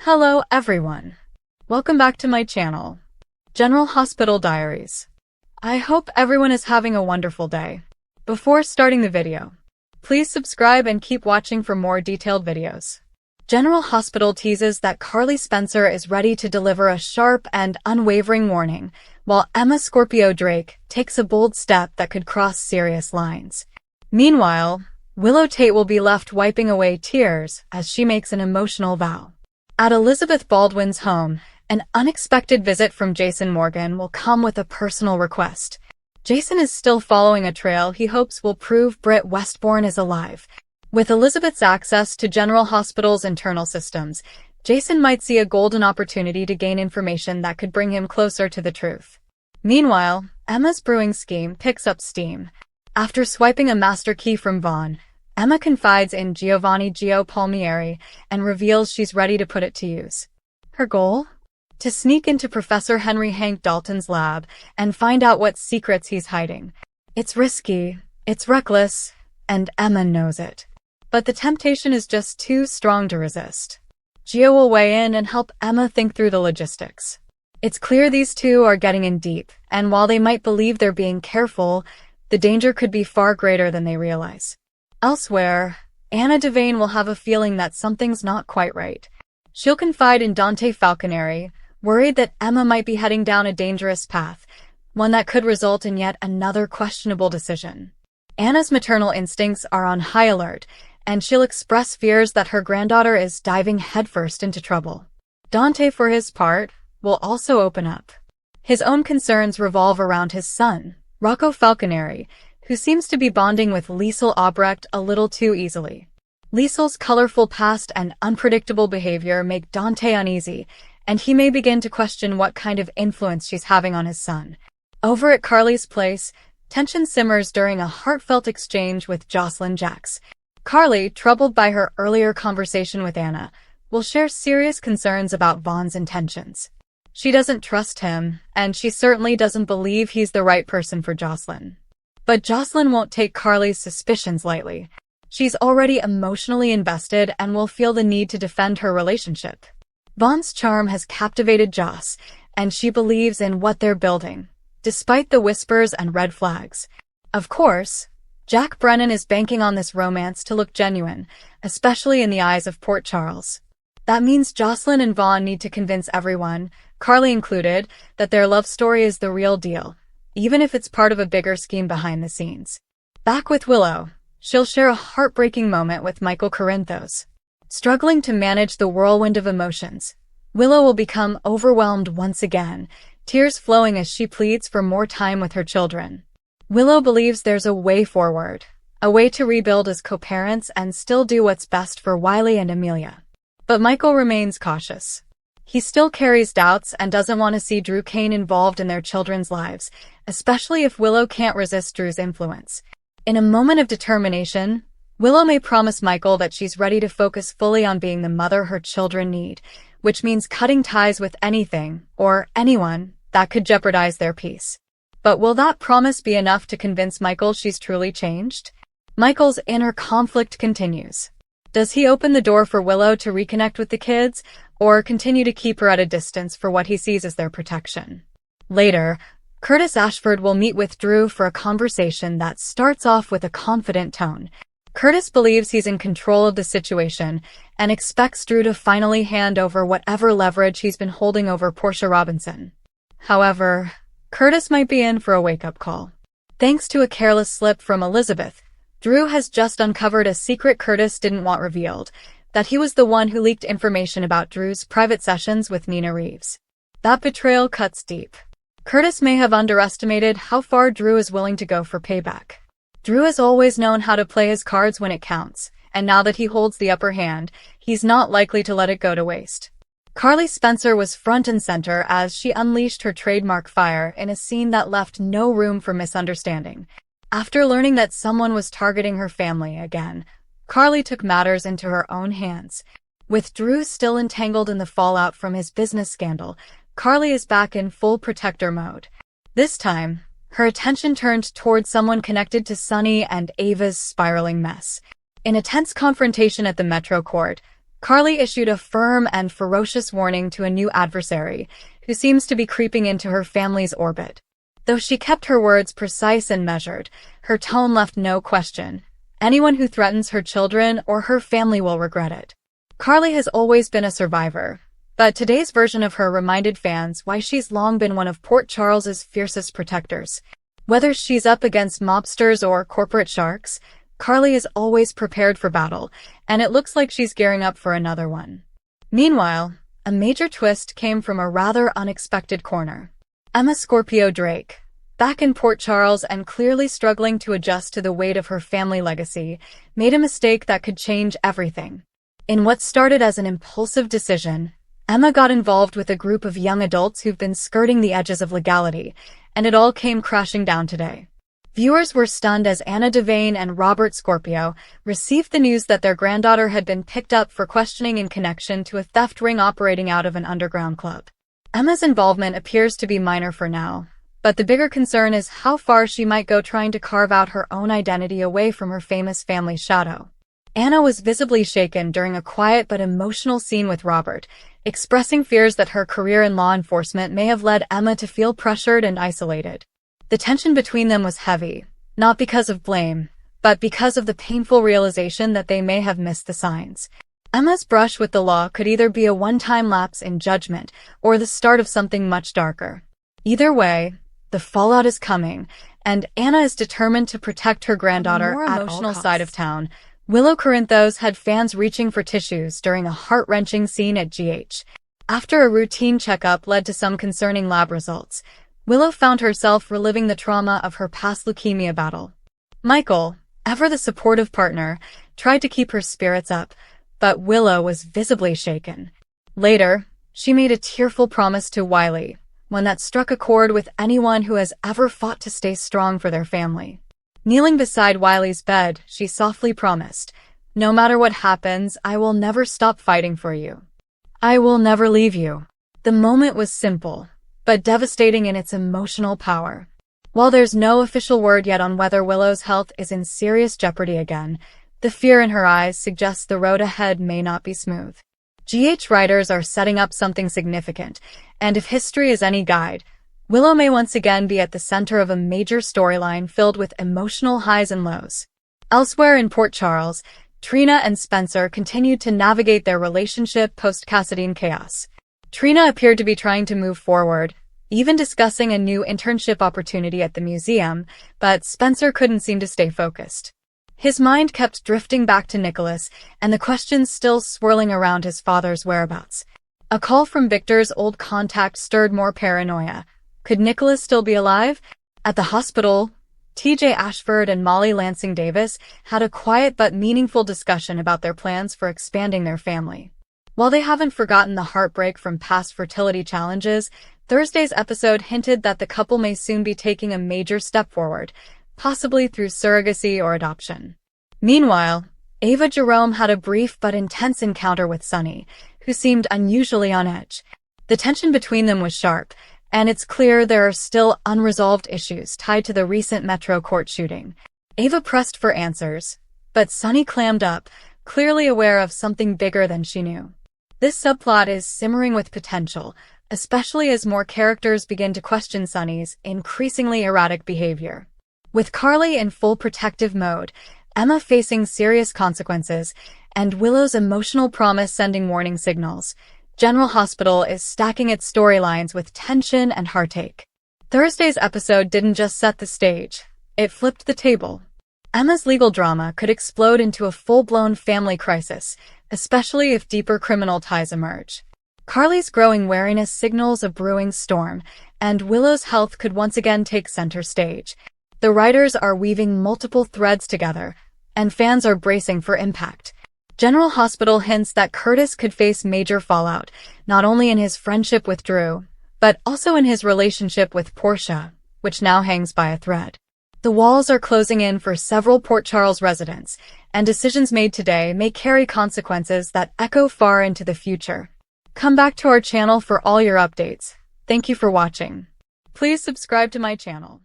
Hello everyone. Welcome back to my channel, General Hospital Diaries. I hope everyone is having a wonderful day. Before starting the video, please subscribe and keep watching for more detailed videos. General Hospital teases that Carly Spencer is ready to deliver a sharp and unwavering warning, while Emma Scorpio Drake takes a bold step that could cross serious lines. Meanwhile, Willow Tate will be left wiping away tears as she makes an emotional vow. At Elizabeth Baldwin's home, an unexpected visit from Jason Morgan will come with a personal request. Jason is still following a trail he hopes will prove Britt Westbourne is alive. With Elizabeth's access to General Hospital's internal systems, Jason might see a golden opportunity to gain information that could bring him closer to the truth. Meanwhile, Emma's brewing scheme picks up steam. After swiping a master key from Vaughn, Emma confides in Giovanni Gio Palmieri and reveals she's ready to put it to use. Her goal? To sneak into Professor Henry Hank Dalton's lab and find out what secrets he's hiding. It's risky, it's reckless, and Emma knows it. But the temptation is just too strong to resist. Gio will weigh in and help Emma think through the logistics. It's clear these two are getting in deep, and while they might believe they're being careful, the danger could be far greater than they realize. Elsewhere, Anna Devane will have a feeling that something's not quite right. She'll confide in Dante Falconeri, worried that Emma might be heading down a dangerous path, one that could result in yet another questionable decision. Anna's maternal instincts are on high alert, and she'll express fears that her granddaughter is diving headfirst into trouble. Dante, for his part, will also open up. His own concerns revolve around his son, Rocco Falconeri, who seems to be bonding with Liesl Albrecht a little too easily. Liesl's colorful past and unpredictable behavior make Dante uneasy, and he may begin to question what kind of influence she's having on his son. Over at Carly's place, tension simmers during a heartfelt exchange with Jocelyn Jacks. Carly, troubled by her earlier conversation with Anna, will share serious concerns about Vaughn's intentions. She doesn't trust him, and she certainly doesn't believe he's the right person for Jocelyn. But Jocelyn won't take Carly's suspicions lightly. She's already emotionally invested and will feel the need to defend her relationship. Vaughn's charm has captivated Joss, and she believes in what they're building, despite the whispers and red flags. Of course, Jack Brennan is banking on this romance to look genuine, especially in the eyes of Port Charles. That means Jocelyn and Vaughn need to convince everyone, Carly included, that their love story is the real deal, even if it's part of a bigger scheme behind the scenes. Back with Willow, she'll share a heartbreaking moment with Michael Corinthos. Struggling to manage the whirlwind of emotions, Willow will become overwhelmed once again, tears flowing as she pleads for more time with her children. Willow believes there's a way forward, a way to rebuild as co-parents and still do what's best for Wiley and Amelia. But Michael remains cautious. He still carries doubts and doesn't want to see Drew Kane involved in their children's lives, especially if Willow can't resist Drew's influence. In a moment of determination, Willow may promise Michael that she's ready to focus fully on being the mother her children need, which means cutting ties with anything, or anyone, that could jeopardize their peace. But will that promise be enough to convince Michael she's truly changed? Michael's inner conflict continues. Does he open the door for Willow to reconnect with the kids, or continue to keep her at a distance for what he sees as their protection? Later, Curtis Ashford will meet with Drew for a conversation that starts off with a confident tone. Curtis believes he's in control of the situation and expects Drew to finally hand over whatever leverage he's been holding over Portia Robinson. However, Curtis might be in for a wake-up call. Thanks to a careless slip from Elizabeth, Drew has just uncovered a secret Curtis didn't want revealed, that he was the one who leaked information about Drew's private sessions with Nina Reeves. That betrayal cuts deep. Curtis may have underestimated how far Drew is willing to go for payback. Drew has always known how to play his cards when it counts, and now that he holds the upper hand, he's not likely to let it go to waste. Carly Spencer was front and center as she unleashed her trademark fire in a scene that left no room for misunderstanding. After learning that someone was targeting her family again, Carly took matters into her own hands. With Drew still entangled in the fallout from his business scandal, Carly is back in full protector mode. This time, her attention turned toward someone connected to Sunny and Ava's spiraling mess. In a tense confrontation at the Metro Court, Carly issued a firm and ferocious warning to a new adversary, who seems to be creeping into her family's orbit. Though she kept her words precise and measured, her tone left no question. Anyone who threatens her children or her family will regret it. Carly has always been a survivor, but today's version of her reminded fans why she's long been one of Port Charles's fiercest protectors. Whether she's up against mobsters or corporate sharks, Carly is always prepared for battle, and it looks like she's gearing up for another one. Meanwhile, a major twist came from a rather unexpected corner. Emma Scorpio Drake, back in Port Charles and clearly struggling to adjust to the weight of her family legacy, made a mistake that could change everything. In what started as an impulsive decision, Emma got involved with a group of young adults who've been skirting the edges of legality, and it all came crashing down today. Viewers were stunned as Anna Devane and Robert Scorpio received the news that their granddaughter had been picked up for questioning in connection to a theft ring operating out of an underground club. Emma's involvement appears to be minor for now, but the bigger concern is how far she might go trying to carve out her own identity away from her famous family's shadow. Anna was visibly shaken during a quiet but emotional scene with Robert, expressing fears that her career in law enforcement may have led Emma to feel pressured and isolated. The tension between them was heavy, not because of blame, but because of the painful realization that they may have missed the signs. Emma's brush with the law could either be a one-time lapse in judgment or the start of something much darker. Either way, the fallout is coming, and Anna is determined to protect her granddaughter at all costs. Emotional side of town, Willow Corinthos had fans reaching for tissues during a heart-wrenching scene at GH. After a routine checkup led to some concerning lab results, Willow found herself reliving the trauma of her past leukemia battle. Michael, ever the supportive partner, tried to keep her spirits up, but Willow was visibly shaken. Later, she made a tearful promise to Wiley, one that struck a chord with anyone who has ever fought to stay strong for their family. Kneeling beside Wiley's bed, she softly promised, "No matter what happens, I will never stop fighting for you. I will never leave you." The moment was simple, but devastating in its emotional power. While there's no official word yet on whether Willow's health is in serious jeopardy again, the fear in her eyes suggests the road ahead may not be smooth. GH writers are setting up something significant, and if history is any guide, Willow may once again be at the center of a major storyline filled with emotional highs and lows. Elsewhere in Port Charles, Trina and Spencer continued to navigate their relationship post-Cassadine chaos. Trina appeared to be trying to move forward, even discussing a new internship opportunity at the museum, but Spencer couldn't seem to stay focused. His mind kept drifting back to Nicholas, and the questions still swirling around his father's whereabouts. A call from Victor's old contact stirred more paranoia. Could Nicholas still be alive? At the hospital, TJ Ashford and Molly Lansing Davis had a quiet but meaningful discussion about their plans for expanding their family. While they haven't forgotten the heartbreak from past fertility challenges, Thursday's episode hinted that the couple may soon be taking a major step forward, possibly through surrogacy or adoption. Meanwhile, Ava Jerome had a brief but intense encounter with Sunny, who seemed unusually on edge. The tension between them was sharp, and it's clear there are still unresolved issues tied to the recent Metro Court shooting. Ava pressed for answers, but Sunny clammed up, clearly aware of something bigger than she knew. This subplot is simmering with potential, especially as more characters begin to question Sunny's increasingly erratic behavior. With Carly in full protective mode, Emma facing serious consequences, and Willow's emotional promise sending warning signals, General Hospital is stacking its storylines with tension and heartache. Thursday's episode didn't just set the stage, it flipped the table. Emma's legal drama could explode into a full-blown family crisis, especially if deeper criminal ties emerge. Carly's growing wariness signals a brewing storm, and Willow's health could once again take center stage. The writers are weaving multiple threads together, and fans are bracing for impact. General Hospital hints that Curtis could face major fallout, not only in his friendship with Drew, but also in his relationship with Portia, which now hangs by a thread. The walls are closing in for several Port Charles residents, and decisions made today may carry consequences that echo far into the future. Come back to our channel for all your updates. Thank you for watching. Please subscribe to my channel.